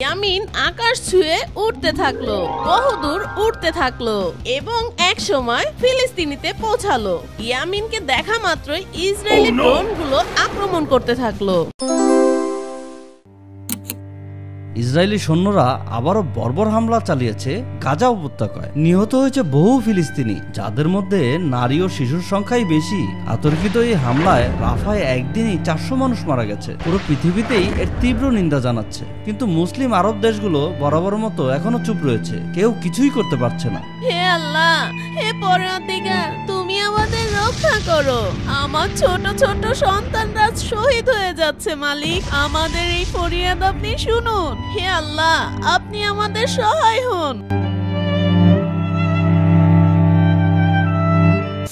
ইয়ামিন আকাশ ছুঁয়ে উঠতে থাকলো, বহুদূর উঠতে থাকলো এবং এক সময় ফিলিস্তিনিতে পৌঁছালো। ইয়ামিনকে দেখা মাত্রই ইসরায়েলি ড্রোনগুলো আক্রমণ করতে থাকলো। ইসরায়েলি সৈন্যরা আবারও বর্বর হামলা চালিয়েছে গাজা উপত্যকায়। নিহত হয়েছে বহু ফিলিস্তিনি, যাদের মধ্যে নারী ও শিশুর সংখ্যাই বেশি। আতর্কিত এই হামলায় রাফায় একদিনই 400 মানুষ মারা গেছে। পুরো পৃথিবীতেই এর তীব্র নিন্দা জানাচ্ছে, কিন্তু মুসলিম আরব দেশগুলো বরাবর মতো এখনো চুপ রয়েছে, কেউ কিছুই করতে পারছে না। হে আল্লাহ, হে পরওয়ারদিগার, তুমি আমাদের রক্ষা করো। আমার ছোট ছোট সন্তানরা শহীদ হয়ে যাচ্ছে মালিক, আমাদের এই ফরিয়াদ আপনি শুনুন। হে আল্লাহ, আপনি আমাদের সহায় হন।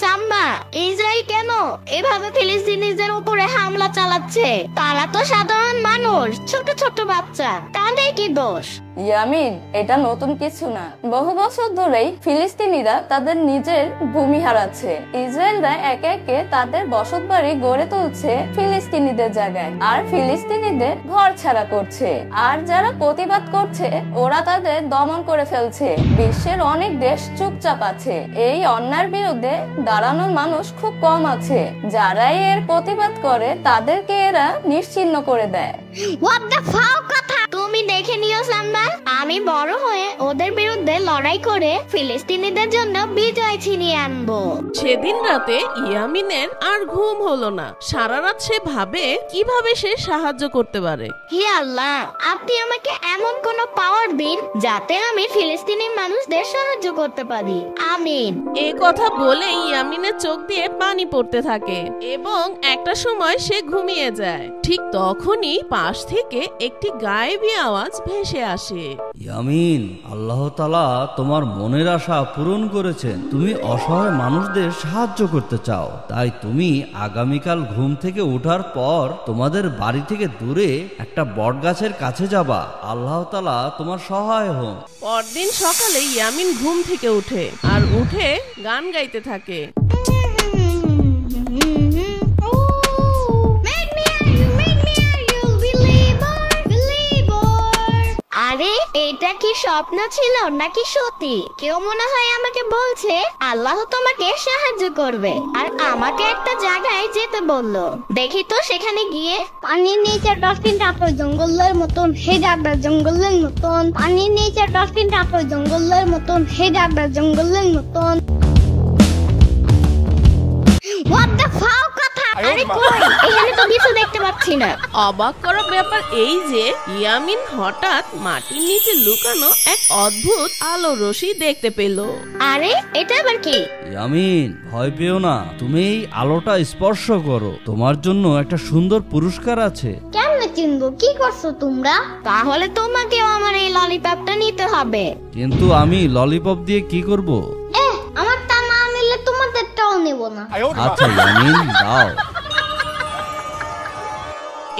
সাম্মা, ইসরায়েল কেন এভাবে ফিলিস্তিনিদের উপরে হামলা চালাচ্ছে? তারা তো সাধারণ মানুষ, ছোট ছোট বাচ্চা, তাদের কি দোষ? ইয়ামিন, এটা নতুন কিছু না। বহু বছর ধরেই ফিলিস্তিনিরা তাদের নিজের ভূমি হারাচ্ছে। ইসরায়েলরা একে একে তাদের বসতবাড়ি গড়ে তুলছে ফিলিস্তিনিদের জায়গায়, আর ফিলিস্তিনিদের ঘর ছাড়া করছে। আর যারা প্রতিবাদ করছে ওরা তাদের দমন করে ফেলছে। বিশ্বের অনেক দেশ চুপচাপ আছে। এই অন্যায়ের বিরুদ্ধে দাঁড়ানোর মানুষ খুব কম আছে। যারাই এর প্রতিবাদ করে তাদেরকে এরা নিশ্চিহ্ন করে দেয়। হোয়াট দ্য ফাক কথা! তুমি দেখে নিও সাম্মা, আমি বড় হয়ে ওদের বিরুদ্ধে লড়াই করে ফিলিস্তিনিদের জন্য বিজয় ছিনিয়ে আনবো। সেদিন রাতে ইয়ামিনের আর ঘুম হলো না। সারা রাত সে ভাবে কিভাবে সে সাহায্য করতে পারে। হে আল্লাহ, আপনি আমাকে এমন কোন পাওয়ার দিন যাতে আমি ফিলিস্তিনি মানুষদের সাহায্য করতে পারি। আমিন। এই কথা বলে ইয়ামিনের চোখ দিয়ে পানি পড়তে থাকে এবং একটা সময় সে ঘুমিয়ে যায়। ঠিক তখনই পাশ থেকে একটি গায়েবী আওয়াজ ভেসে আসে। ইয়ামিন, আল্লাহ তাআলা তোমার মনের আশা পূরণ করেছেন। তুমি অসহায় মানুষদের সাহায্য করতে চাও, তাই তুমি আগামীকাল ঘুম থেকে ওঠার পর তোমাদের বাড়ি থেকে দূরে একটা বটগাছের কাছে যাবা। আল্লাহ তাআলা তোমার সহায় হন। পরদিন সকালে ইয়ামিন ঘুম থেকে উঠে আর উঠে গান গাইতে থাকে। আরে, এটা কি স্বপ্ন ছিল নাকি সত্যি? কেউ মনে হয় আমাকে বলছে আল্লাহ তোমাকে সাহায্য করবে আর আমাকে একটা জায়গায় যেতে বললো। দেখি তো সেখানে গিয়ে। পানির নিচে ডলফিনটা তো জঙ্গলের মতন, হে যাবে জঙ্গলের মতন। পানির নিচে ডলফিনটা তো জঙ্গলের মতন, হে যাবে জঙ্গলের মতন। হোয়াট দ্য ফাক কথা! আরে কই, এখানে তো কিছু দেখতে পাচ্ছি না। অবাক করা ব্যাপার এই যে ইয়ামিন হঠাৎ মাটির নিচে লুকানো এক অদ্ভুত আলো রশ্মি দেখতে পেল। আরে, এটা আবার কি? ইয়ামিন, ভয় পেও না, তুমি এই আলোটা স্পর্শ করো, তোমার জন্য একটা সুন্দর পুরস্কার আছে। কেমনে চিনবো? কি করছো তোমরা? তাহলে তোমাকেও আমার এই ললিপপটা নিতে হবে। কিন্তু আমি ললিপপ দিয়ে কি করব? আমার তা না নিলে তোমাদেরটাও নেব না। আচ্ছা ইয়ামিন, দাও।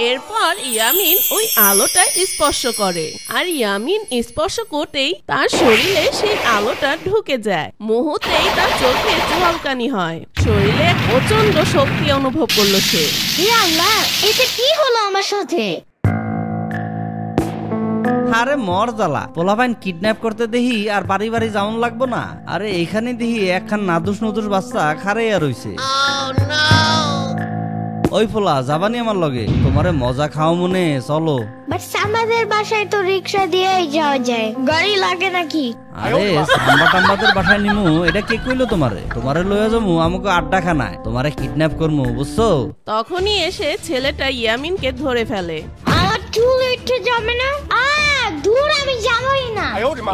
এরপর ইয়ামিন ওই আলোটা স্পর্শ করে, আর ইয়ামিন স্পর্শ করতেই তার শরীরে সেই আলোটা ঢুকে যায়। মুহূর্তেই তার চোখে ঝলকানি হয়, শরীরে প্রচন্ড শক্তি অনুভব করলো সে। হে আল্লাহ, এটা কি হলো আমার সাথে? আরে মর জ্বালা, পোলাপাইন কিডন্যাপ করতে দেখি আর বাড়ি বাড়ি যাওন লাগবো না। আরে এখানে দেখি একখান নাদুস নদুস বাচ্চা খারাইয়া রইছে। ওই পোলা, যাবানি আমার লগে? তোমারে মজা খাও মনে, চলো। বাট আমাদের বাসায় তো রিক্সা দিয়েই যাওয়া যায়, গাড়ি লাগে নাকি? আরে সাম্বা টাম্বাদের বাসায় নিমু, এটা কে কইলো তোমারে? তোমারে লইয়া যামু আমাকে আড্ডা খানায়, তোমারে কিডন্যাপ করমু, বুঝছো? তখনই এসে ছেলেটা ইয়ামিনকে ধরে ফেলে। আমার চুল উঠে যাবে না? দূর, আমি যাবই না।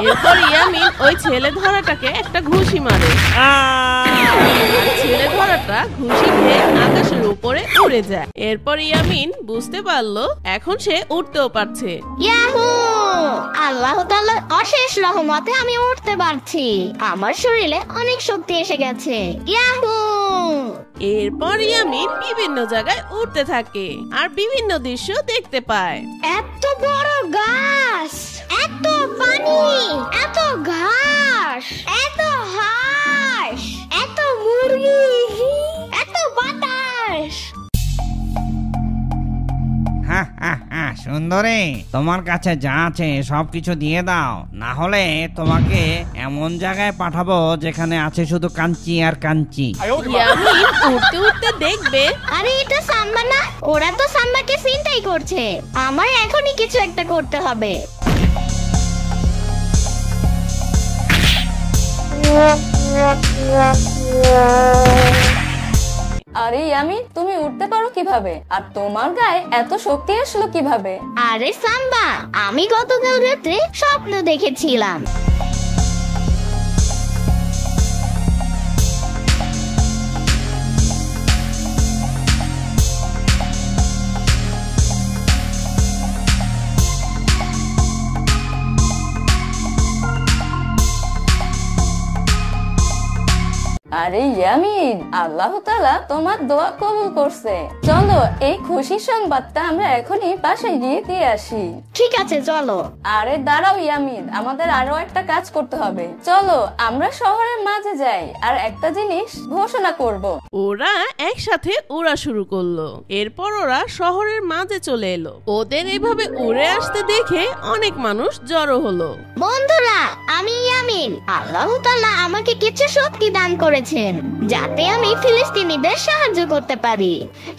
এরপর ইয়ামিন ওই ছেলে ধরাটাকে একটা ঘুষি মারে, আর ছেলে ধরাটা ঘুষি খেয়ে আকাশের উপরে উড়ে যায়। এরপর ইয়ামিন বুঝতে পারলো এখন সে উঠতেও পারছে। ইয়াহু! আল্লাহ তাআলার অশেষ রহমতে আমি উঠতে পারছি। আমার শরীরে অনেক শক্তি এসে গেছে। ইয়াহু! এরপর ইয়ামিন বিভিন্ন জায়গায় উঠতে থাকে আর বিভিন্ন দৃশ্য দেখতে পায়। এত বড় গাছ, এত পানি, এত ঘাস, এত হাঁস, এত মুরগি, এত বাতাস। সুন্দরী, তোমার কাছে যা আছে সবকিছু দিয়ে দাও, না হলে তোমাকে এমন জায়গায় পাঠাবো যেখানে আছে শুধু কাঞ্চি আর কাঞ্চি। ইয়ামিন উঠতে উঠতে দেখবে আরে এটা সাম্বা না, ওরা তো সাম্বাকে চিন্তাই করছে। আমার এখনই কিছু একটা করতে হবে। আরে ইয়ামিন, তুমি উঠতে পারো কিভাবে? আর তোমার গায়ে এত শক্তি আসলো কিভাবে? আরে সাম্বা, আমি গতকাল রাত্রে স্বপ্ন দেখেছিলাম। আরে ইয়ামিন, আল্লাহ তাআলা তোমার দোয়া কবুল করছে। চলো এই খুশির সংবাদটা আমরা এখনই বাসায় গিয়ে দিয়ে আসি। ঠিক আছে চলো। আরে দাঁড়াও ইয়ামিন, আমাদের আরো একটা কাজ করতে হবে। চলো আমরা শহরের মাঝে যাই আর একটা জিনিস ঘোষণা করব। ওরা একসাথে উড়া শুরু করলো। এরপর ওরা শহরের মাঝে চলে এলো। ওদের এভাবে উড়ে আসতে দেখে অনেক মানুষ জড়ো হলো। বন্ধুরা, আমি ইয়ামিন। আল্লাহ তাআলা আমাকে কিছু শক্তি দান করেছেন যাতে আমি ফিলিস্তিনিদের সাহায্য করতে পারি।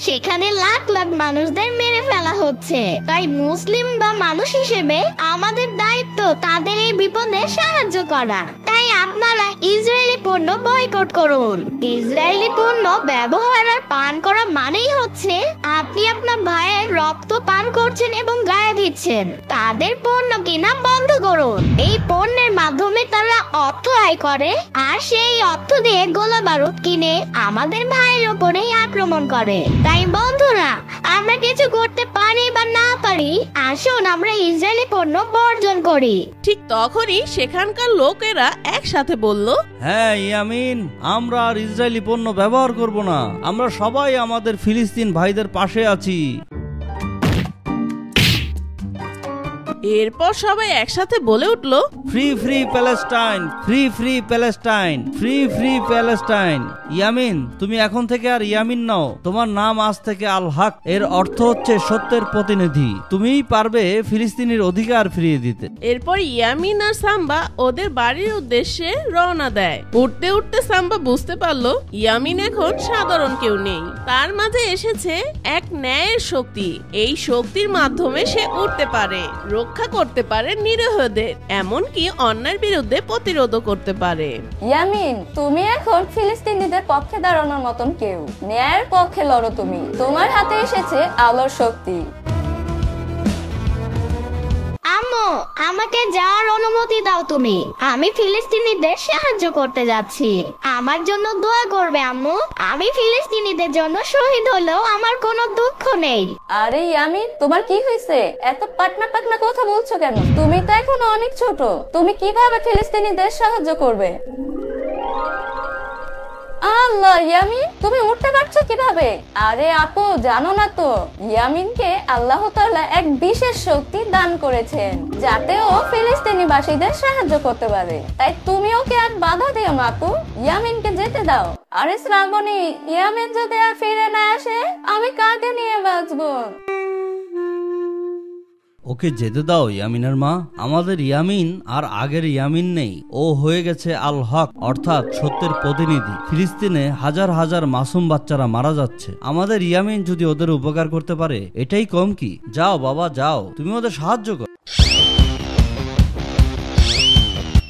সেখানে লাখ লাখ মানুষদের মেরে ফেলা হচ্ছে। তাই মুসলিম বা মানুষ হিসেবে আমাদের দায়িত্ব তাদের এই বিপদে সাহায্য করা। তাই আপনারা ইসরায়েলি পণ্য বয়কট করুন। ইসরায়েলি পণ্য ব্যবহার আর পান করা মানেই হচ্ছে আপনি আপনার ভাইয়ের রক্ত পান করছেন এবং গায়ে দিচ্ছেন। তাদের পণ্য কিনা বন্ধ করুন। এই পণ্যের মাধ্যমে তারা অর্থ আয় করে আর সেই অর্থ দিয়ে গোলা বারুদ কিনে আমাদের ভাইয়ের উপরেই আক্রমণ করে। তাই বন্ধুরা, আমরা কিছু করতে পারি বা না পারি, আসুন আমরা ইসরায়েলি পণ্য বর্জন করি। ঠিক তখনই সেখানকার লোকেরা একসাথে বলল, হ্যাঁ ইয়ামিন, আমরা আর ইসরায়েলি পণ্য ব্যবহার করব না। আমরা সবাই আমাদের ফিলিস্তিন ভাইদের পাশে আছি। এরপর সবাই একসাথে বলে উঠল, free free Palestine, free free Palestine, free free Palestine. Yamin, তুমি এখন থেকে আর ইয়ামিন নাও, তোমার নাম আজ থেকে আল হক। এর অর্থ হচ্ছে সত্যের প্রতিনিধি। তুমিই পারবে ফিলিস্তিনের অধিকার ফিরিয়ে দিতে। এরপর ইয়ামিন আর সাম্বা ওদের বাড়ির উদ্দেশ্যে রওনা দেয়। উঠতে উঠতে সাম্বা বুঝতে পারলো ইয়ামিন এখন সাধারণ কেউ নেই, তার মাঝে এসেছে এক ন্যায়ের শক্তি। এই শক্তির মাধ্যমে সে উঠতে পারে, রক্ষা করতে পারে নিরীহদের, এমনকি অন্যায়ের বিরুদ্ধে প্রতিরোধ করতে পারে। ইয়ামিন, তুমি এখন ফিলিস্তিনিদের পক্ষে দাঁড়ানোর মতন কেউ। ন্যায়ের পক্ষে লড়ো তুমি। তোমার হাতে এসেছে আলোর শক্তি। আম্মু, আমাকে যাওয়ার অনুমতি দাও তুমি। আমি ফিলিস্তিনিদের সাহায্য করতে যাচ্ছি। আমার জন্য দোয়া করবে আম্মু। আমি ফিলিস্তিনিদের জন্য শহীদ হলেও আমার কোনো দুঃখ নেই। আরে ইয়ামিন, তোমার কি হয়েছে? এত পাটনা পাটনা কথা বলছো কেন? তুমি তো এখন অনেক ছোট। তুমি কিভাবে ফিলিস্তিনিদের সাহায্য করবে? আল্লাহ, ইয়ামিন তুমি উঠতে পারছো কিভাবে? আরে আপু, জানো না তো ইয়ামিনকে আল্লাহ তাআলা এক বিশেষ শক্তি দান করেছেন যাতে ও ফিলিস্তিনিবাসীদের সাহায্য করতে পারে। তাই তুমি ওকে আর বাধা দিও না আপু, ইয়ামিনকে যেতে দাও। আরে শ্রাবণী, ইয়ামিন যদি আর ফিরে না আসে আমি কাকে নিয়ে বাঁচবো? ওকে যেতে দাও ইয়ামিনের মা। আমাদের ইয়ামিন আর আগের ইয়ামিন নেই। ও হয়ে গেছে আল হক, অর্থাৎ সত্যের প্রতিনিধি। ফিলিস্তিনে হাজার হাজার মাসুম বাচ্চারা মারা যাচ্ছে। আমাদের ইয়ামিন যদি ওদের উপকার করতে পারে এটাই কম কি? যাও বাবা যাও, তুমি ওদের সাহায্য করো।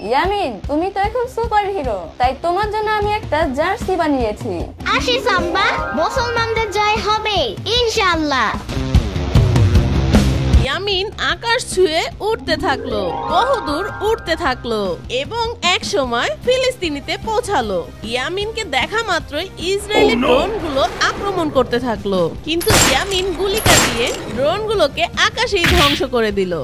ইয়ামিন, তুমি তো এখন সুপার হিরো, তাই তোমার জন্য আমি একটা জার্সি বানিয়েছি। আসি সাম্বা, মুসলমানদের জয় হবে ইনশাআল্লাহ। ইয়ামিন আকাশ ছুঁয়ে উঠতে থাকলো, বহুদূর উঠতে থাকলো এবং এক সময় ফিলিস্তিনিতে পৌঁছালো। ইয়ামিনকে দেখা মাত্রই ইসরায়েলি ড্রোনগুলো আক্রমণ করতে থাকলো, কিন্তু ইয়ামিন গুলি চালিয়ে ড্রোনগুলোকে আকাশেই ধ্বংস করে দিল।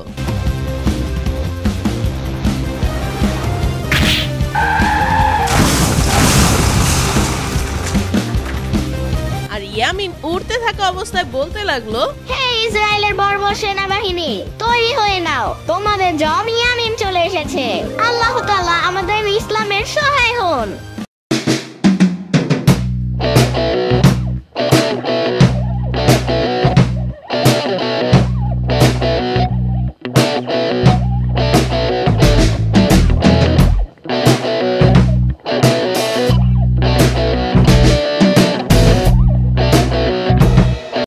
আর ইয়ামিন উড়তে থাকা অবস্থায় বলতে লাগলো, হে ইসরায়েলের বর্বর সেনাবাহিনী, তৈরি হয়ে নাও, তোমাদের জম ইয়ামিন চলে এসেছে। আল্লাহ তাআলা আমাদের ইসলামের সহায় হন।